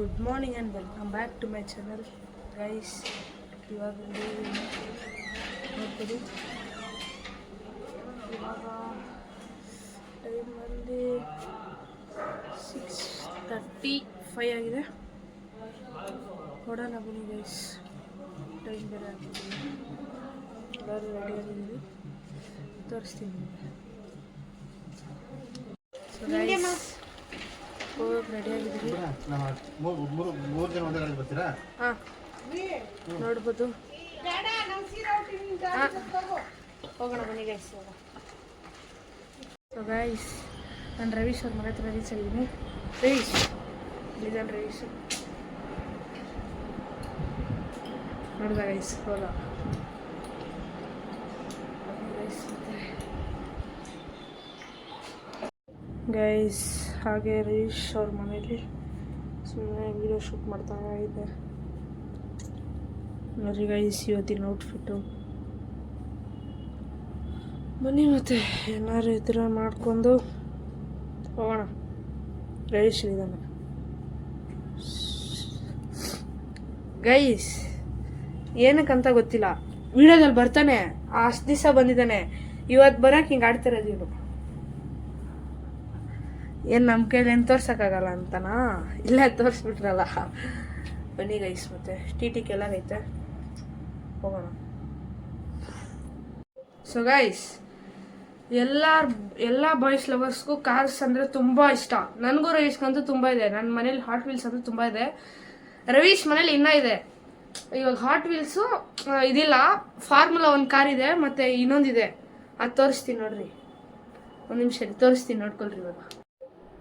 Good morning and welcome back to my channel guys. ಇವಾಗ ನೋಡ್ಬೋದು, ಇವಾಗ ಟೈಮ್ ಬಂದು 6:35 ಆಗಿದೆ. ನೋಡೋಣ ಬನ್ನಿ ಗೈಸ್, ಟೈಮ್ ಬೇರೆ ಆಗ್ತದೆ. ಎಲ್ಲರೂ ರೆಡಿಯಾಗಿದ್ದೀವಿ, ತೋರಿಸ್ತೀನಿ ನಿಮಗೆ. ಸೊ ಗೈಸ್ ರೆಡಿಯಾಗಿದ್ದೀವಿ. ಹಾಂ ನೋಡ್ಬೋದು. ಹೋಗೋಣ ಬನ್ನಿ ಗೈಸ್. ಸೊ ಗೈಸ್, ನಾನು ರವೀಶ್ ಅವ್ರ ಮನೆ ಹತ್ರ ರೀಚ್ ಆಗಿದ್ದೀನಿ. ರವೀಶ್ ಇಲ್ಲಿದ್ದಾನೆ. ರವೀಶ್ ನೋಡಿದ ಗೈಸ್, ಹೋದ ಗೈಸ್. ಹಾಗೆ ರವೀಶ್ ಅವ್ರ ಮನೇಲಿ ಸುಮ್ಮನೆ ವೀಡಿಯೋ ಶೂಟ್ ಮಾಡ್ತಾ ಇದ್ದೆ. ನೋಡ್ರಿ ಗೈಸ್, ಇವತ್ತಿನ ಔಟ್ಫಿಟ್ಟು. ಬನ್ನಿ ಮತ್ತೆ ಏನಾರು ಇದ್ರೆ ಮಾಡ್ಕೊಂಡು ಹೋಗೋಣ. ರವೀಶ್ ಇದ್ದಾನೆ ಗೈಸ್. ಏನಕ್ಕಂತ ಗೊತ್ತಿಲ್ಲ, ವಿಡಿಯೋದಲ್ಲಿ ಬರ್ತಾನೆ. ಅಷ್ಟು ದಿವಸ ಬಂದಿದ್ದಾನೆ, ಇವತ್ತು ಬರೋಕೆ ಹಿಂಗೆ ಆಡ್ತಿರೋದು ಇವನು. ಏನು ನಮ್ಮ ಕೈಲಿ ಏನು ತೋರ್ಸೋಕ್ಕಾಗಲ್ಲ ಅಂತನಾ? ಇಲ್ಲೇ ತೋರಿಸ್ಬಿಟ್ರಲ್ಲ. ಬನ್ನಿ ಗೈಸ್, ಮತ್ತೆ ಟಿ ಕೆಳಗೈತೆ, ಹೋಗೋಣ. ಸೊ ಗೈಸ್, ಎಲ್ಲ ಬಾಯ್ಸ್ ಲವರ್ಸ್ಗೂ ಕಾರ್ಸ್ ಅಂದರೆ ತುಂಬ ಇಷ್ಟ. ನನಗೂ ರವೀಶ್ಗಂತೂ ತುಂಬ ಇದೆ. ನನ್ನ ಮನೇಲಿ ಹಾಟ್ ವೀಲ್ಸ್ ಅಂತೂ ತುಂಬ ಇದೆ. ರವೀಶ್ ಮನೇಲಿ ಇನ್ನೂ ಇದೆ. ಇವಾಗ ಹಾಟ್ ವೀಲ್ಸು ಇದಿಲ್ಲ, ಫಾರ್ಮುಲಾ 1 ಕಾರ್ ಇದೆ, ಮತ್ತು ಇನ್ನೊಂದಿದೆ. ಅದು ತೋರಿಸ್ತೀನಿ ನೋಡ್ರಿ, ಒಂದು ನಿಮಿಷ ತೋರಿಸ್ತೀನಿ, ನೋಡ್ಕೊಳ್ರಿ. ಇವಾಗ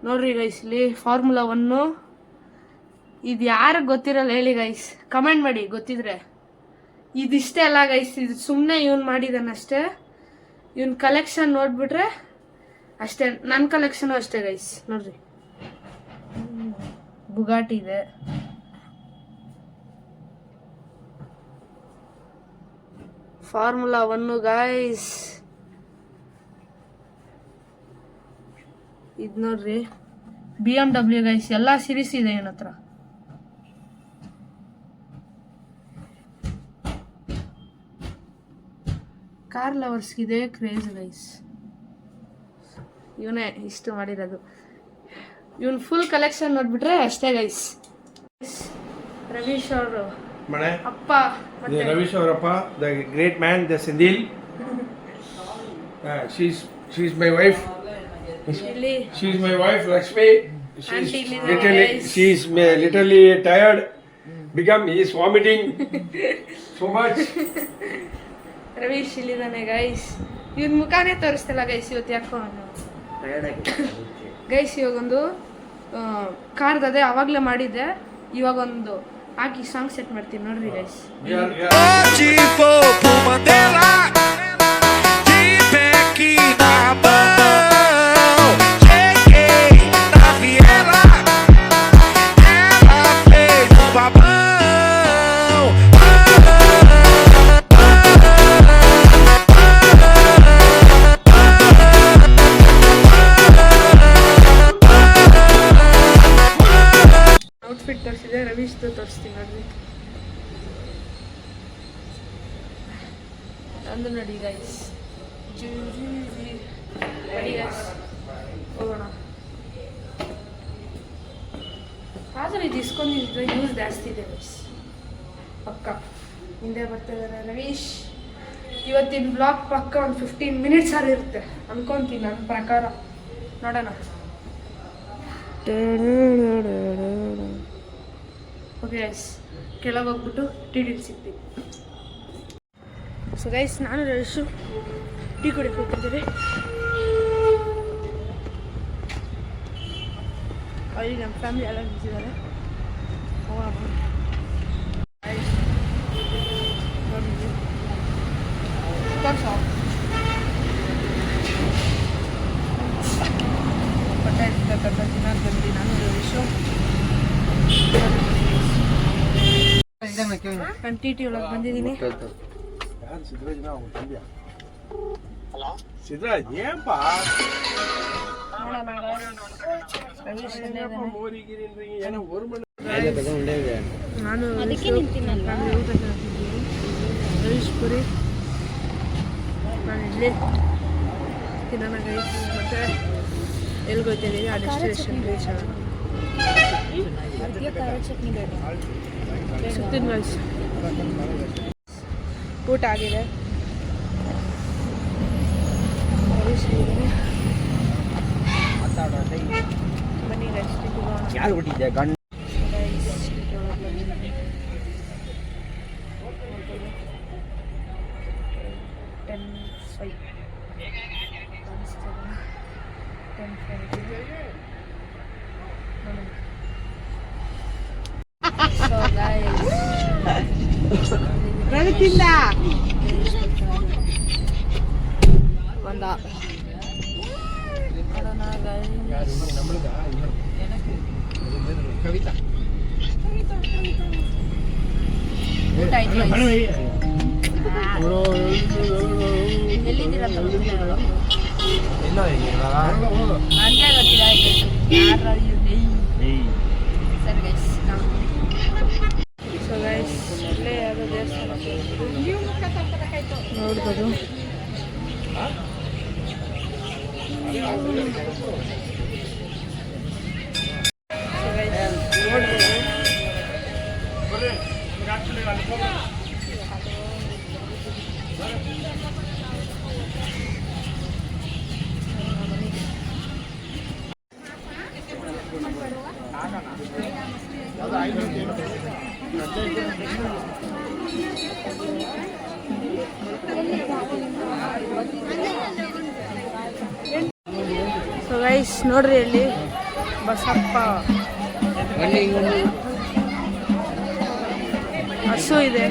ನೋಡ್ರಿ ಗೈಸ್, ಇಲ್ಲಿ ಫಾರ್ಮುಲಾ 1. ಇದು ಯಾರಿಗೆ ಗೊತ್ತಿರಲ್ಲ ಹೇಳಿ ಗೈಸ್, ಕಮೆಂಟ್ ಮಾಡಿ ಗೊತ್ತಿದ್ರೆ. ಇದಿಷ್ಟೇ ಅಲ್ಲ ಗೈಸ್, ಇದು ಸುಮ್ಮನೆ ಇವನು ಮಾಡಿದಾನಷ್ಟೇ. ಇವನ್ ಕಲೆಕ್ಷನ್ ನೋಡ್ಬಿಟ್ರೆ ಅಷ್ಟೇ. ನನ್ನ ಕಲೆಕ್ಷನು ಅಷ್ಟೇ ಗೈಸ್. ನೋಡ್ರಿ, ಬುಗಾಟಿ ಇದೆ, ಫಾರ್ಮುಲಾ 1 ಗೈಸ್. ಇದು ನೋಡ್ರಿ, BMW ಗೈಸ್. ಎಲ್ಲ ಸೀರೀಸ್ ಇದೆ ಇವನ ಹತ್ರ. ಕಾರ್ ಲವರ್ಸ್ಗಿದೆ ಕ್ರೇಜ್ ಗೈಸ್. ಇವನೇ ಇಷ್ಟು ಮಾಡಿರೋದು. ಇವನ್ ಫುಲ್ ಕಲೆಕ್ಷನ್ ನೋಡ್ಬಿಟ್ರೆ ಅಷ್ಟೇ ಗೈಸ್. ರವೀಶ್ ಅವರು ಅಪ್ಪ, ರವೀಶ್ ಅವರಪ್ಪ, the great man, the Senthil. She's my wife. She's my wife, Lakshmi. She's literally tired. He is vomiting so much. Ravish ಇಲ್ಲಿದ್ದಾನೆ ಗೈಸ್. ಇವನ್ ಮುಖಾನೇ ತೋರಿಸ್ತಲ್ಲ ಗೈಸ್ ಇವತ್ತು, ಯಾಕೋ ಗೈಸ್. ಇವಾಗೊಂದು ಕಾರ್ದದೆ ಅವಾಗಲೇ ಮಾಡಿದ್ದೆ, ಇವಾಗೊಂದು ಹಾಕಿ ಸಾಂಗ್ ಸೆಟ್ ಮಾಡ್ತೀನಿ ನೋಡ್ರಿ ಗೈಸ್. ಔಟ್ಫಿಟ್ ತೋರಿಸಿದೆ, ರವೀಶ್ದು ತೋರಿಸ್ತೀನಿ ನೋಡ್ರಿ. ಅಂದು ನೋಡಿ ಗೈಸ್, ಬಡಿ ಗೈಸ್, ಹೋಗೋಣ. ಆದರೂ ಇದು ಇಸ್ಕೊಂಡಿದ್ರೆ ಯೂಸ್ ಜಾಸ್ತಿ ಇದೆ ಗೈಸ್, ಪಕ್ಕ. ಹಿಂದೆ ಬರ್ತಿದ್ದಾರೆ ರವೀಶ್. ಇವತ್ತಿನ ಬ್ಲಾಗ್ ಪಕ್ಕ ಒಂದು 15 ಮಿನಿಟ್ಸ್ ಇರುತ್ತೆ ಅನ್ಕೊಂತೀನಿ ನನ್ನ ಪ್ರಕಾರ. ನೋಡೋಣ. ಓಕೆ ಗೈಸ್, ಕೆಳಗೆ ಹೋಗ್ಬಿಟ್ಟು ಟಿ ಸಿಗ್ತೀವಿ. ಸೊ ಗೈಸ್, ನಾನು ರವೀಶು ಟೀ ಕುಡಿಯೋಕೆ ಹೋಗ್ತಿದ್ದೀವಿ. ಅಲ್ಲಿ ನಮ್ಮ ಫ್ಯಾಮಿಲಿ ಎಲ್ಲ ನಿಂತಿದ್ದಾರೆ. ಹೋಗೋಣ ಬಟ್ಟೆ ತಿನ್ನೋದು ಬಂದು ನಾನು ರವೀಶು. ನಾನು ಟಿ ಒಳಗೆ ಬಂದಿದ್ದೀನಿ. ಸಿದ್ರಾಜ್ ಏನಪ್ಪ ರವೀಶ್ ಏನೋ ನಾನು ಊಟ ರವೀಶ್ ಪುರಿ ನಾನು ಇಡ್ಲಿ ತಿನ್ನೋಣ ಗೈಸ್. ಮತ್ತು ಎಲ್ಲಿಗೋಗ್ತಿದ್ದೀವಿ ಆ ಡೆಸ್ಟಿನೇಷನ್ ರೀಚ್ ಆಗೋಣ. ಸುತ್ತಿನ ಗೈಸ್ ಊಟ ಆಗಿದೆ. ರವೀಶ್ ಬನ್ನಿ ಗೈಸ್ ಯಾರು ಬಿಟ್ಟಿದ್ದೆ ಗಂಡ ತಿಂದ ಒಂದ ಕವಿತಾ ಊಟ ಆಯ್ತು. ಎಲ್ಲಿದ್ದೀರಾ ಇಲ್ಲ ಹಂಗೆ ಗೊತ್ತಿಲ್ಲ. ಸರಿ ಗೈಸ್ ಸೊ ಗೈಸ್ ಇಲ್ಲೇ ಯಾವುದೋ ದೇವಸ್ಥಾನ ನೋಡ್ಬೋದು. ಸೊ ಗೈಸ್ ನೋಡ್ಬೋದು ಸೊ ಗೈಸ್ ನೋಡ್ರಿ ಅಲ್ಲಿ ಬಸಪ್ಪ ಹಸು ಇದೆ.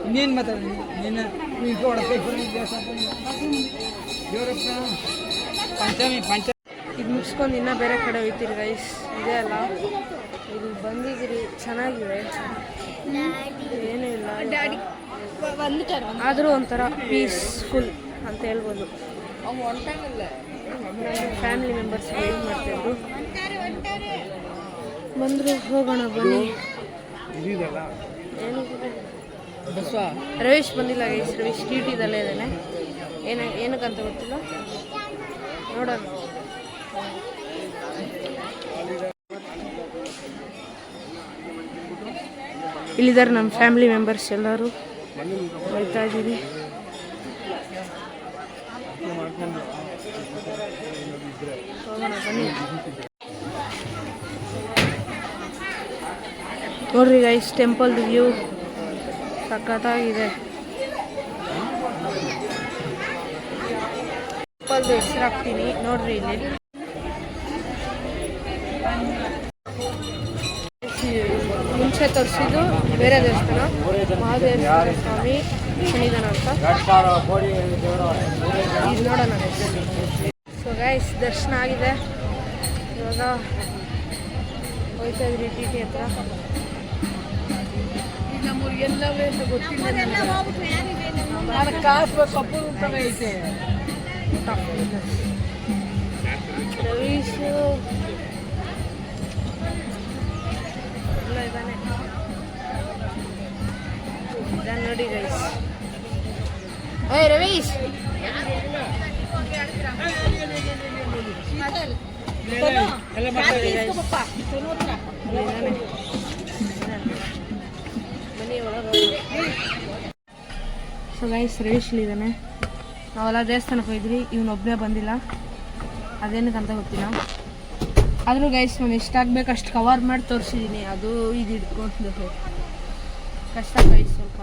ಇನ್ನೇನು ಮಾತಾಡ ನೀನು ಪಂಚಮಿ ಇದು ಮುಗಿಸ್ಕೊಂಡು ಇನ್ನೂ ಬೇರೆ ಕಡೆ ಹೋಗ್ತೀರಿ ಗೈಸ್. ಇದೆ ಅಲ್ಲ ಇಲ್ಲಿ ಬಂದಿದ್ದೀರಿ, ಚೆನ್ನಾಗಿದೆ, ಏನೂ ಇಲ್ಲ, ಆದರೂ ಒಂಥರ ಪೀಸ್ಫುಲ್ ಅಂತ ಹೇಳ್ಬೋದು. ಫ್ಯಾಮಿಲಿ ಮೆಂಬರ್ಸ್ ವೆಯ್ಟ್ ಮಾಡ್ತಾಯಿದ್ರು, ಬಂದರು, ಹೋಗೋಣ ಬನ್ನಿ. ಏನಿದೆ ರವೀಶ್ ಬಂದಿಲ್ಲ ಗೈಸ್. ರವೀಶ್ ಡ್ಯೂಟಿದಲ್ಲೇ ಇದ್ದಾನೆ. ಏನಕ್ಕಂತ ಗೊತ್ತಿಲ್ಲ, ನೋಡೋಣ. ಇಲ್ಲಿದ್ದಾರೆ ನಮ್ಮ ಫ್ಯಾಮಿಲಿ ಮೆಂಬರ್ಸ್ ಎಲ್ಲರೂ, ಹೋಗ್ತಾ ಇದ್ದೀವಿ. ಹೋಗೋಣ ಬನ್ನಿ. ನೋಡ್ರಿ ಗೈಸ್ ಟೆಂಪಲ್ ವ್ಯೂ ಸಖತ್ತಾಗಿದೆ. ಟೆಂಪಲ್ದು ಹೆಸರು ಹಾಕ್ತೀನಿ ನೋಡ್ರಿ. ಇಲ್ಲಿ ಮುಂಚೆ ತೋರಿಸಿದ್ದು ಬೇರೆ ದೇವಸ್ಥಾನ, ಮಹಾದೇವ ಸ್ವಾಮಿ ಶನಿದಾನ ಅಂತ. ಇದು ನೋಡೋಣ. ಸೊ ಗೈಸ್ ದರ್ಶನ ಆಗಿದೆ. ಇವಾಗ ಹೋಯ್ತಾ ಇದ್ರಿ ಟಿ ಟಿ ಹತ್ರ. ನಮಗೆಲ್ಲ ಗೊತ್ತಿಲ್ಲ, ರವೀಶು ಎಲ್ಲ ಇದ್ದಾನೆ ನೋಡಿ ಗೈಸ್. ಏ ರವೀಶ್ ಸೊ ಗೈಸ್ ರವೀಶ್ ಇದ್ದಾನೆ. ನಾವೆಲ್ಲ ದೇವಸ್ಥಾನಕ್ಕೆ ಹೋಗಿದ್ರಿ, ಇವನೊಬ್ಬನೇ ಬಂದಿಲ್ಲ, ಅದೇನಕ್ಕಂತ ಗೊತ್ತಿಲ್ಲ. ಆದರೂ ಗೈಸ್ ನಾನು ಎಷ್ಟಾಗಬೇಕು ಅಷ್ಟು ಕವರ್ ಮಾಡಿ ತೋರಿಸಿದ್ದೀನಿ. ಅದು ಇದು ಹಿಡ್ಕೊಂಡು ಕಷ್ಟ ಕೈ ಸ್ವಲ್ಪ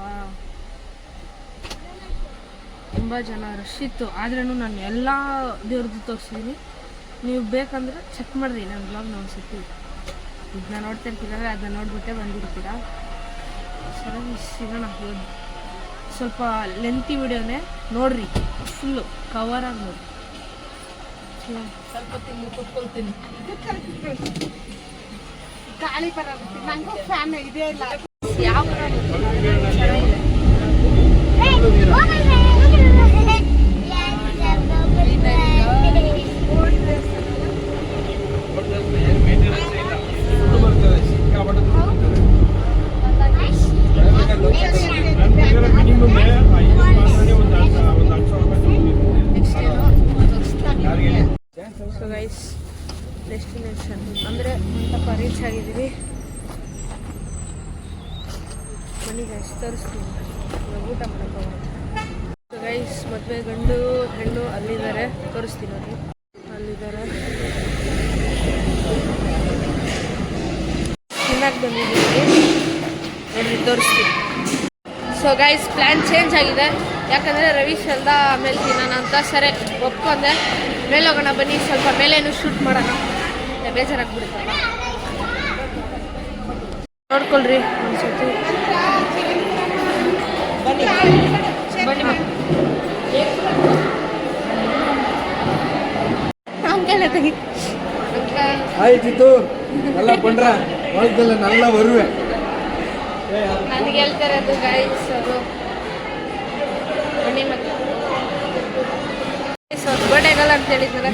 ತುಂಬ ಜನ ರಶ್ ಇತ್ತು, ಆದ್ರೂ ನಾನು ಎಲ್ಲ ದೇವ್ರದ್ದು ತೋರಿಸಿದ್ದೀನಿ. ನೀವು ಬೇಕಂದ್ರೆ ಚೆಕ್ ಮಾಡಿರಿ ನನ್ನ ಬ್ಲಾಗ್ನ ಒಂದ್ಸತಿ. ಇದನ್ನ ನೋಡ್ತಾ ಇರ್ತೀರಂದರೆ ಅದನ್ನ ನೋಡ್ಬಿಟ್ಟೆ ಬಂದಿರ್ತೀರ. ಸರಿ ಸಿಗೋಣ. ಸ್ವಲ್ಪ ಲೆಂತಿ ವಿಡಿಯೋನೇ ನೋಡ್ರಿ, ಫುಲ್ಲು ಕವರಾಗಿ ನೋಡಿ. ಸ್ವಲ್ಪ ತಿಂದು ಕೂತ್ಕೊಳ್ತೀನಿ. ಗಾಳಿ ಬರೋದು ನನಗೂ ಫ್ಯಾನ್ ಇದೆ ಇಲ್ಲ ಯಾವ ಚೆನ್ನಾಗಿದೆ. ಸೊ ಗೈಸ್, ಡೆಸ್ಟಿನೇಷನ್ ಅಂದರೆ ಮಂಟಪ ರೀಚ್ ಆಗಿದ್ದೀವಿ. ಬನ್ನಿ ಗೈಸ್ ತೋರಿಸ್ತೀನಿ, ಇವಾಗ ಊಟ ಮಾಡಕ್ಕೆ ಹೋಗೋಣ. ಸೊ ಗೈಸ್, ಮದುವೆ ಗಂಡು ಹೆಣ್ಣು ಅಲ್ಲಿದ್ದಾರೆ, ತೋರಿಸ್ತೀನಿ ನೋಡಿ. ಅಲ್ಲಿದ್ದಾರೆ, ತಿನ್ನಕ್ಕೆ ಬಂದಿದ್ದೀವಿ ನೋಡ್ರಿ, ತೋರಿಸ್ತೀನಿ. ಸೊ ಗೈಸ್, ಪ್ಲ್ಯಾನ್ ಚೇಂಜ್ ಆಗಿದೆ. ಯಾಕಂದರೆ ರವೀಶ್ ಅಲ್ದ ಆಮೇಲೆ ತಿನ್ನೋಣ ಅಂತ. ಸರಿ ಒಪ್ಕೊಂಡೆ, ಮೇಲೆ ಹೋಗೋಣ ಬನ್ನಿ. ಸ್ವಲ್ಪ ಮೇಲೇನು ಶೂಟ್ ಮಾಡೋಣ, ಬೇಜಾರಾಗ್ಬಿಡುತ್ತಲ್ಲ. ನೋಡ್ಕೊಳ್ರಿ ಒಂದ್ಸತಿ. ಬನ್ನಿ ಬನ್ನಿ ಅಂಕಲ್ ತೆಗಿ. ಆಯ್ತಿತ್ತು ಎಲ್ಲ ಬಂದ್ರ ಹೊಳದಲ್ಲ ನಲ್ಲ ಬರುವೆ. ನನಗೆ ಹೇಳ್ತಾರೆ ಅದು ಗೈಸ್, ಅದು ಬನ್ನಿ ಮತ್ತೆ ಬರ್ಡೇಗಲ್ಲ ಅಂತ ಹೇಳಿದ್ನಲ್ಲ.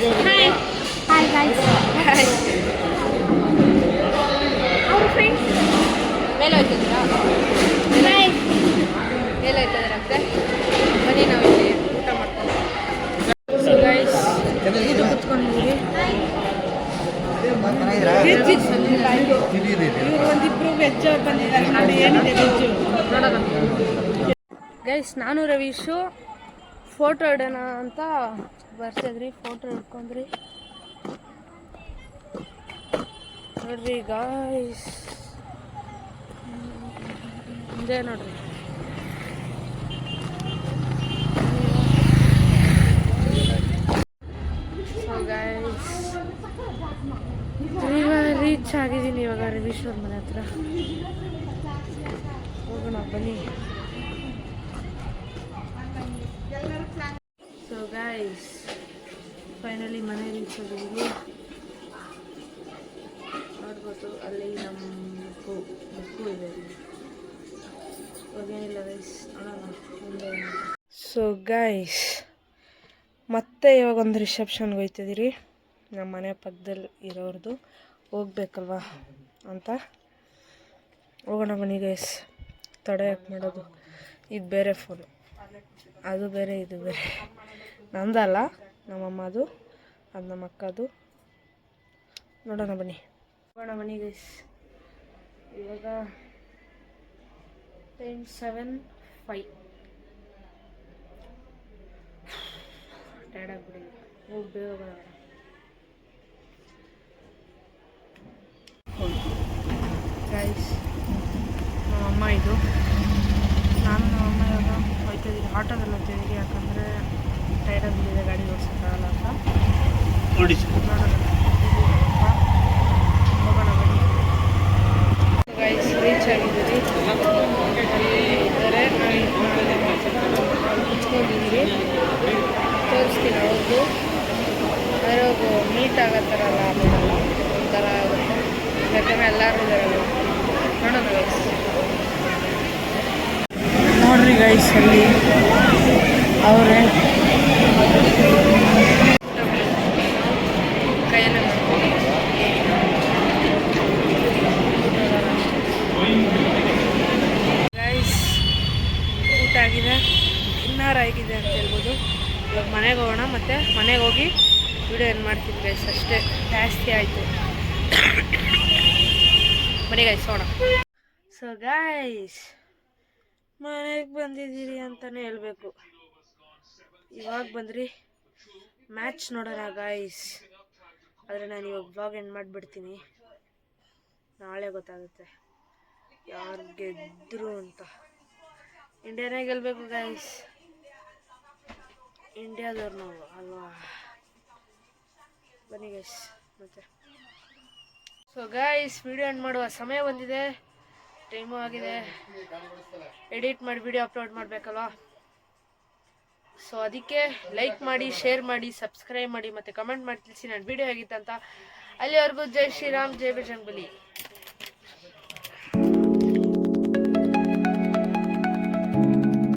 ಮೇಲೆ ಹೋಯ್ತಿದ್ದೀರಾ? ಮೇಲೆ ಹೋಯ್ತಿದ್ದೀರಂತೆ. ಬನ್ನಿ ನಾವು ಇಲ್ಲಿ ಊಟ ಮಾಡ್ಕೊಂಡು. ಸೊ ಗೈಸ್, ಇದು ಕುತ್ಕೊಂಡಿದ್ದೀವಿ. ಒಂದಿಬ್ರು ವೆಜ್ ಬಂದಿದ್ದಾರೆ. ಗೈಸ್, ನಾನು ರವೀಶು ಫೋಟೋ ಇಡೋಣ ಅಂತ ಬರ್ತಿದ್ರಿ. ಫೋಟೋ ಹಿಡ್ಕೊಂಡ್ರಿ ನೋಡ್ರಿ ಗಾಯ್ಸ್, ಇದೇ ನೋಡ್ರಿ. ಸೊ ಗೈಸ್, ರೀಚ್ ಆಗಿದ್ದೀನಿ ಇವಾಗ ರವೀಶ್ವರ್ ಮನೆ ಹತ್ರ. ಹೋಗೋಣ ಬನ್ನಿ. ಸೊ ಗೈಸ್, ಫೈನಲಿ ಮನೆ ರೀಚ್ ಆಗಿದ್ದೀವಿ. ನೋಡ್ಬೋದು, ಅಲ್ಲಿ ನಮ್ಮ ಮಕ್ಕಳು ಇದೆ. ಇವಾಗೇನಿಲ್ಲ ಗೈಸ್, ನೋಡೋಣ ಮುಂದೆ. ಸೊ ಗೈಸ್, ಮತ್ತೆ ಇವಾಗ ಒಂದು ರಿಸೆಪ್ಷನ್ಗೆ ಹೋಗ್ತಿದ್ದೀರಿ. ನಮ್ಮ ಮನೆ ಪಕ್ಕದಲ್ಲಿ ಇರೋರ್ದು, ಹೋಗ್ಬೇಕಲ್ವಾ ಅಂತ ಹೋಗೋಣ ಬನ್ನಿ ಗೈಸ್. ತಡೆ ಯಾಕೆ ಮಾಡೋದು? ಇದು ಬೇರೆ ಫೋನು, ಅದು ಬೇರೆ ಇದು ಬೇರೆ. ನಂದಲ್ಲ, ನಮ್ಮಮ್ಮದು, ಅದು ನಮ್ಮ ಅಕ್ಕದು. ನೋಡೋಣ ಬನ್ನಿ, ಹೋಗೋಣ ಬನ್ನಿ ಗೈಸ್. ಇವಾಗ 10:07 ಟೈರ್ಡ್ ಆಗಿಬಿಡಿ. ಹೋಗಿ ಬೇಗ ಹೋಗೋಣ. ಗೈಸ್, ನಮ್ಮಮ್ಮ ಇದು, ನಾನು ನಮ್ಮಮ್ಮ ಇವಾಗ ಹೋಗ್ತಾಯಿದ್ದೀನಿ. ಆಟೋದಲ್ಲಿ ಹೋಗ್ತಾಯಿದ್ದೀರಿ, ಯಾಕಂದರೆ ಟೈರ್ಡ್ ಆಗಿಬಿಟ್ಟಿದೆ, ಗಾಡಿ ಓಡಿಸೋಕ್ಕಾಗಲ್ಲ ಅಂತ. ನೋಡೋಣ, ಹೋಗೋಣ ಬನ್ನಿ. ಗೈಸ್, ರೀಚ್ ಆಗಿದ್ದೀರಿ. ಇದ್ದಾರೆ, ಕುತ್ಕೊಂಡಿದ್ದೀರಿ. ತೋರಿಸ್ತೀನಿ ಅವ್ರದ್ದು. ಅದ್ರಾಗ ಮೀಟ್ ಆಗತ್ತಾರಲ್ಲ, ಅದನ್ನೆಲ್ಲ ಒಂಥರ ಆಗುತ್ತೆ. ಯಾಕಂದರೆ ಎಲ್ಲರೂ ಇದ್ದಾರಲ್ಲ. ನೋಡೋಣ ಗೈಸ್. ನೋಡ್ರಿ ಗೈಸ್, ಅಲ್ಲಿ ಅವರೇ ಕೈಯನ್ನ ಮಾಡ್ತೀನಿ. ಗೈಸ್, ಊಟ ಆಗಿದೆ, ಡಿನ್ನರ್ ಆಗಿದೆ ಅಂತ ಹೇಳ್ಬೋದು. ಇವಾಗ ಮನೆಗೆ ಹೋಗೋಣ, ಮತ್ತು ಮನೆಗೆ ಹೋಗಿ ವಿಡಿಯೋ ಏನು ಮಾಡ್ತೀನಿ ಗೈಸ್. ಅಷ್ಟೇ, ಜಾಸ್ತಿ ಆಯಿತು. ಬನ್ನಿ ಗೈಸ್, ಹೋಗೋಣ. ಸೊ ಗೈಸ್, ಮನೆಗೆ ಬಂದಿದ್ದೀರಿ ಅಂತಲೇ ಹೇಳಬೇಕು. ಇವಾಗ ಬಂದ್ರಿ, ಮ್ಯಾಚ್ ನೋಡೋಣ ಗೈಸ್. ಆದರೆ ನಾನು ಇವಾಗ ಬ್ಲಾಗ್ ಎಂಡ್ ಮಾಡಿಬಿಡ್ತೀನಿ, ನಾಳೆ ಗೊತ್ತಾಗುತ್ತೆ. ಯಾರು ಗೆದ್ರು ಅಂತ. ಇಂಡಿಯಾನೇ ಗೆಲ್ಬೇಕು ಗೈಸ್, ಇಂಡಿಯಾದವ್ರು ನಾವು ಅಲ್ವಾ. ಬನ್ನಿ ಗೈಸ್ ಮತ್ತೆ. ಸೊ ಗೈಸ್ ವಿಡಿಯೋ ಎಂಡ್ ಮಾಡುವ ಸಮಯ ಬಂದಿದೆ, ಟೈಮು ಆಗಿದೆ, ಎಡಿಟ್ ಮಾಡಿ ವಿಡಿಯೋ ಅಪ್ಲೋಡ್ ಮಾಡಬೇಕಲ್ವಾ. ಸೊ ಅದಕ್ಕೆ ಲೈಕ್ ಮಾಡಿ, ಶೇರ್ ಮಾಡಿ, ಸಬ್ಸ್ಕ್ರೈಬ್ ಮಾಡಿ ಮತ್ತು ಕಮೆಂಟ್ ಮಾಡಿ ತಿಳಿಸಿ ನನ್ನ ವಿಡಿಯೋ ಹೇಗಿತ್ತಂತ. ಅಲ್ಲಿವರೆಗೂ ಜೈ ಶ್ರೀರಾಮ್, ಜೈ ಬಜರಂಗಬಲಿ.